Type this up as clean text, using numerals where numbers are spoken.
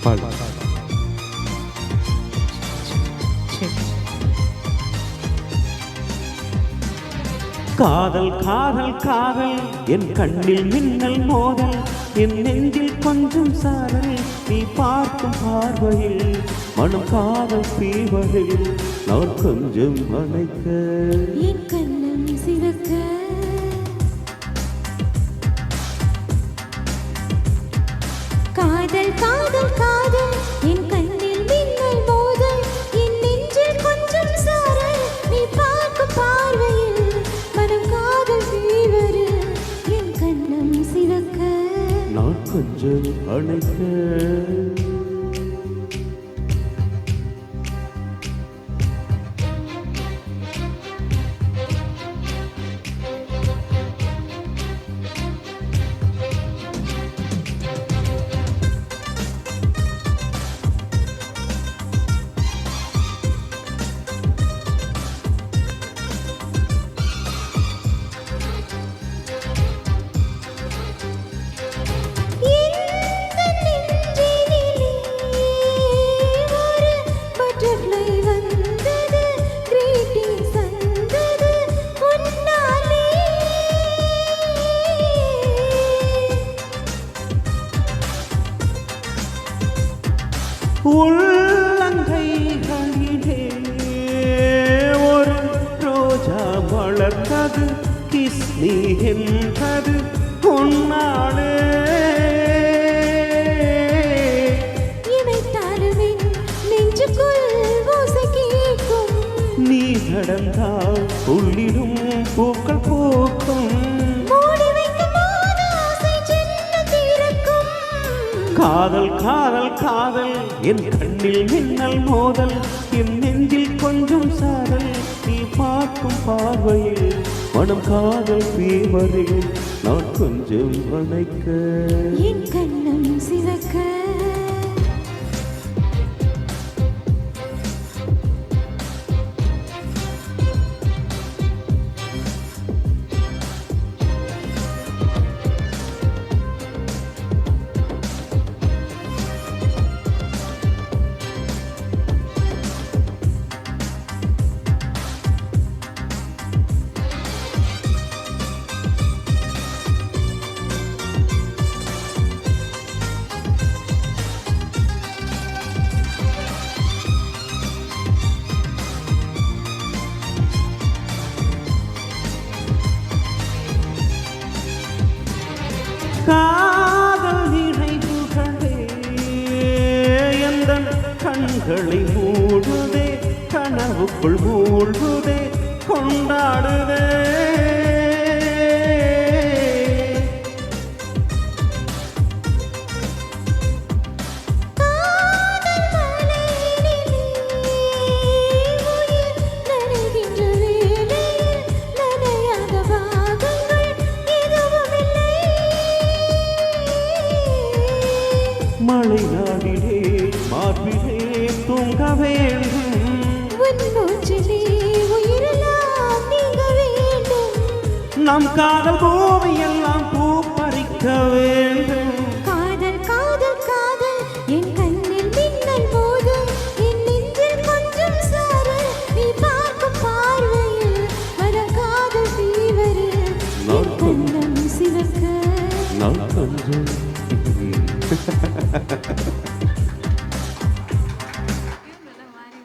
பாடு. காதல் காதல் காதல் என் கண்ணில் மின்னல் மோதல் என் நெஞ்சில் கொஞ்சம் சாரல் நீ பார்க்கும் பார்வையில் மனம் காதல் தீவதில் நான் கொஞ்சம் அணைக்க என் கண்ணம் சிவக்க காதல் காதல் காதல் என் கண்ணில் மின்னல் மோதல் என் நெஞ்சில் கொஞ்சம் சாரல் நீ பார்க்கும் பார்வையில் மனம் காதல் தீவதில் என் கண்ணம் சிவக்க நான் கொஞ்சம் அணைக்க உள்ளங்கைகளிலே ஒரு ரோஜா வளர்ந்தது கிஸ்னி என்றது உன்னாலே இணைத்தாலுமே நெஞ்சுக்குள் ஓசை கேட்கும் நீ நடந்தால் உள்ளிடும் பூக்கள் பூக்கும் காதல் காதல் காதல் என் கண்ணில் மின்னல் மோதல் என் நெஞ்சில் கொஞ்சம் சாரல் நீ பார்க்கும் பார்வையில் மனம் காதல் தீவதில் நான் கொஞ்சம் அணைக்க என் கண்ணம் சிவக்க காதல் நினைவுகளே எந்தன் கண்களை மூடுதே கனவுக்குள் மூழ்குதே கொண்டாடுதே மழை நாடிலே மார்பிலே தூங்க வேண்டும் நம் காதல் பூமி எல்லாம் பூ பறிக்க வேண்டும் காதல் காதல் காதல் என் கண்ணில் மின்னல் மோதும் என் நெஞ்சில் கொஞ்சம் சாரல் நீ பார்க்கும் பார்வையில் மனம் காதல் தீவரில் என் கண்ணம் சிவக்க நான் கொஞ்சம்